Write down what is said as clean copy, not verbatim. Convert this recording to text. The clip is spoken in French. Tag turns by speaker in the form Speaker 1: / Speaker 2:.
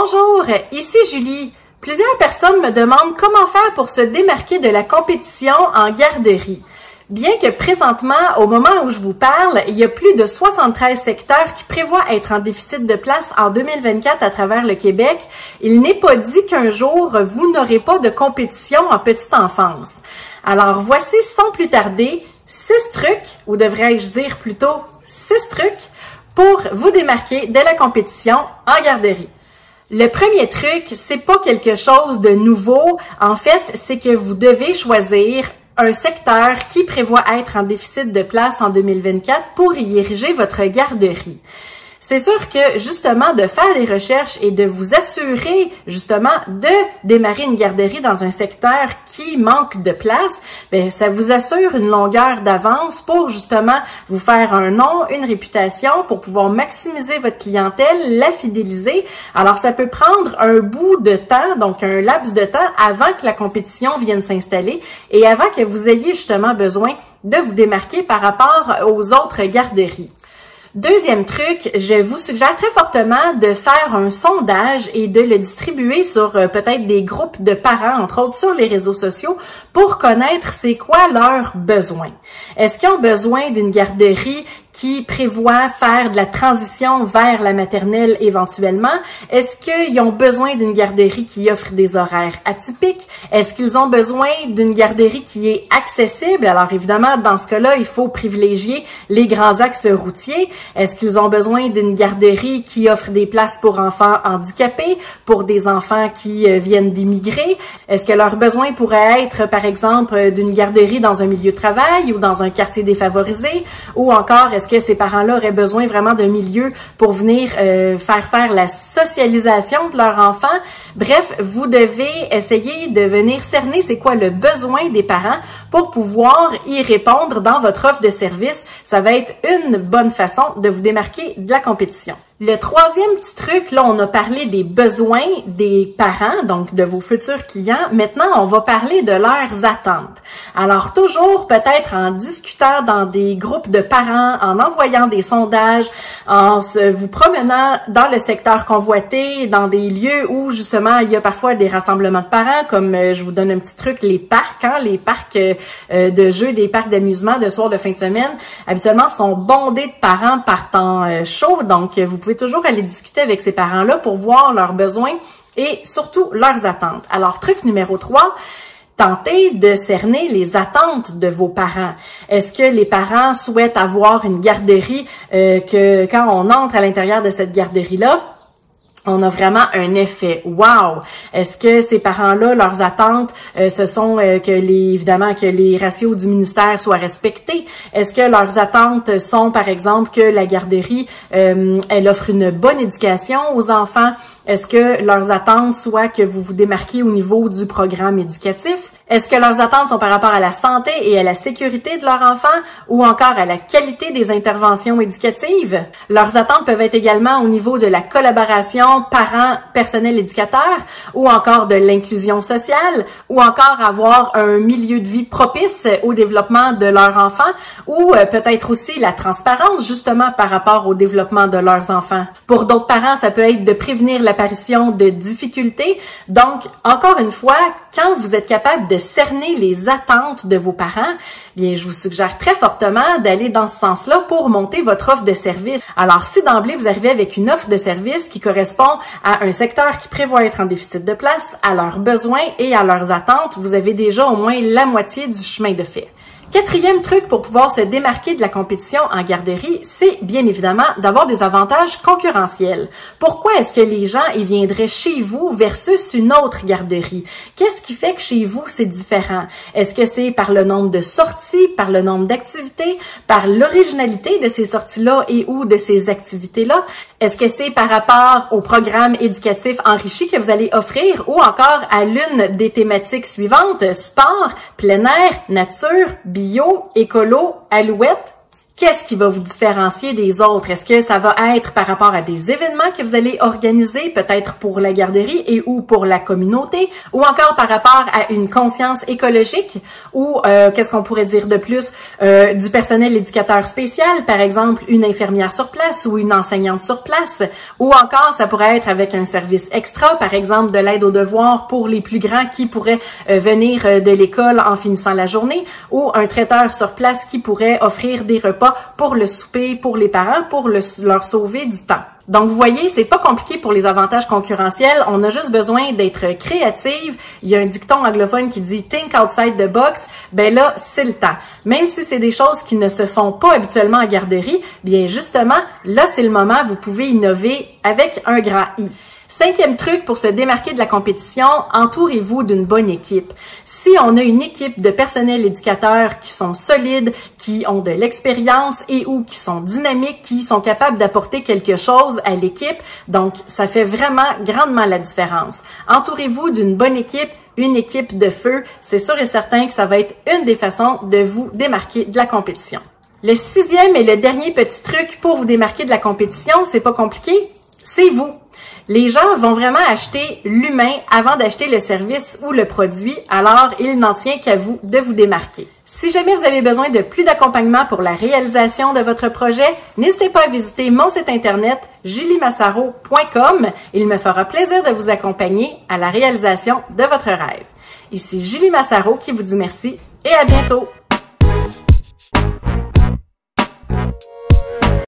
Speaker 1: Bonjour, ici Julie. Plusieurs personnes me demandent comment faire pour se démarquer de la compétition en garderie. Bien que présentement, au moment où je vous parle, il y a plus de 73 secteurs qui prévoient être en déficit de place en 2024 à travers le Québec, il n'est pas dit qu'un jour, vous n'aurez pas de compétition en petite enfance. Alors voici sans plus tarder 6 trucs, ou devrais-je dire plutôt 6 trucs, pour vous démarquer de la compétition en garderie. Le premier truc, c'est pas quelque chose de nouveau. En fait, c'est que vous devez choisir un secteur qui prévoit être en déficit de place en 2024 pour y ériger votre garderie. C'est sûr que, justement, de faire des recherches et de vous assurer, justement, de démarrer une garderie dans un secteur qui manque de place, bien, ça vous assure une longueur d'avance pour, justement, vous faire un nom, une réputation, pour pouvoir maximiser votre clientèle, la fidéliser. Alors, ça peut prendre un bout de temps, donc un laps de temps, avant que la compétition vienne s'installer et avant que vous ayez, justement, besoin de vous démarquer par rapport aux autres garderies. Deuxième truc, je vous suggère très fortement de faire un sondage et de le distribuer sur peut-être des groupes de parents, entre autres sur les réseaux sociaux, pour connaître c'est quoi leurs besoins. Est-ce qu'ils ont besoin d'une garderie qui prévoit faire de la transition vers la maternelle éventuellement? Est-ce qu'ils ont besoin d'une garderie qui offre des horaires atypiques? Est-ce qu'ils ont besoin d'une garderie qui est accessible? Alors évidemment, dans ce cas-là, il faut privilégier les grands axes routiers. Est-ce qu'ils ont besoin d'une garderie qui offre des places pour enfants handicapés, pour des enfants qui viennent d'immigrer? Est-ce que leurs besoins pourraient être, par exemple, d'une garderie dans un milieu de travail ou dans un quartier défavorisé? Ou encore, est-ce que ces parents-là auraient besoin vraiment d'un milieu pour venir faire la socialisation de leur enfant? Bref, vous devez essayer de venir cerner c'est quoi le besoin des parents pour pouvoir y répondre dans votre offre de service. Ça va être une bonne façon de vous démarquer de la compétition. Le troisième petit truc, là, on a parlé des besoins des parents, donc de vos futurs clients. Maintenant, on va parler de leurs attentes. Alors, toujours peut-être en discutant dans des groupes de parents, en envoyant des sondages, en vous promenant dans le secteur convoité, dans des lieux où, justement, il y a parfois des rassemblements de parents, comme je vous donne un petit truc, les parcs, les parcs de jeux, des parcs d'amusement de soir de fin de semaine, habituellement, sont bondés de parents par temps chaud, donc vous pouvez toujours aller discuter avec ces parents-là pour voir leurs besoins et surtout leurs attentes. Alors, truc numéro 3, tentez de cerner les attentes de vos parents. Est-ce que les parents souhaitent avoir une garderie que quand on entre à l'intérieur de cette garderie-là, on a vraiment un effet wow. Est-ce que ces parents-là, leurs attentes, ce sont évidemment que les ratios du ministère soient respectés? Est-ce que leurs attentes sont, par exemple, que la garderie, elle offre une bonne éducation aux enfants? Est-ce que leurs attentes soient que vous vous démarquiez au niveau du programme éducatif? Est-ce que leurs attentes sont par rapport à la santé et à la sécurité de leur enfant ou encore à la qualité des interventions éducatives? Leurs attentes peuvent être également au niveau de la collaboration parents-personnel-éducateur ou encore de l'inclusion sociale ou encore avoir un milieu de vie propice au développement de leur enfant ou peut-être aussi la transparence justement par rapport au développement de leurs enfants. Pour d'autres parents, ça peut être de prévenir l'apparition de difficultés. Donc, encore une fois, quand vous êtes capable de cerner les attentes de vos parents, bien, je vous suggère très fortement d'aller dans ce sens-là pour monter votre offre de service. Alors, si d'emblée, vous arrivez avec une offre de service qui correspond à un secteur qui prévoit être en déficit de place, à leurs besoins et à leurs attentes, vous avez déjà au moins la moitié du chemin de fait. Quatrième truc pour pouvoir se démarquer de la compétition en garderie, c'est bien évidemment d'avoir des avantages concurrentiels. Pourquoi est-ce que les gens y viendraient chez vous versus une autre garderie? Qu'est-ce qui fait que chez vous, c'est différent? Est-ce que c'est par le nombre de sorties, par le nombre d'activités, par l'originalité de ces sorties-là et ou de ces activités-là? Est-ce que c'est par rapport au programme éducatif enrichi que vous allez offrir ou encore à l'une des thématiques suivantes, sport, plein air, nature, bio, écolo, alouette? Qu'est-ce qui va vous différencier des autres? Est-ce que ça va être par rapport à des événements que vous allez organiser, peut-être pour la garderie et ou pour la communauté, ou encore par rapport à une conscience écologique, ou qu'est-ce qu'on pourrait dire de plus? Du personnel éducateur spécial, par exemple une infirmière sur place ou une enseignante sur place, ou encore ça pourrait être avec un service extra, par exemple de l'aide aux devoirs pour les plus grands qui pourraient venir de l'école en finissant la journée, ou un traiteur sur place qui pourrait offrir des repas pour le souper, pour les parents, pour leur sauver du temps. Donc, vous voyez, c'est pas compliqué pour les avantages concurrentiels. On a juste besoin d'être créative. Il y a un dicton anglophone qui dit « think outside the box ». Ben là, c'est le temps. Même si c'est des choses qui ne se font pas habituellement en garderie, bien justement, là, c'est le moment. Vous pouvez innover avec un grand I. 5e truc pour se démarquer de la compétition, entourez-vous d'une bonne équipe. Si on a une équipe de personnel éducateurs qui sont solides, qui ont de l'expérience et ou qui sont dynamiques, qui sont capables d'apporter quelque chose à l'équipe, donc ça fait vraiment grandement la différence. Entourez-vous d'une bonne équipe, une équipe de feu, c'est sûr et certain que ça va être une des façons de vous démarquer de la compétition. Le 6e et le dernier petit truc pour vous démarquer de la compétition, c'est pas compliqué, c'est vous. Les gens vont vraiment acheter l'humain avant d'acheter le service ou le produit, alors il n'en tient qu'à vous de vous démarquer. Si jamais vous avez besoin de plus d'accompagnement pour la réalisation de votre projet, n'hésitez pas à visiter mon site internet juliemassaro.com. Il me fera plaisir de vous accompagner à la réalisation de votre rêve. Ici Julie Massaro qui vous dit merci et à bientôt!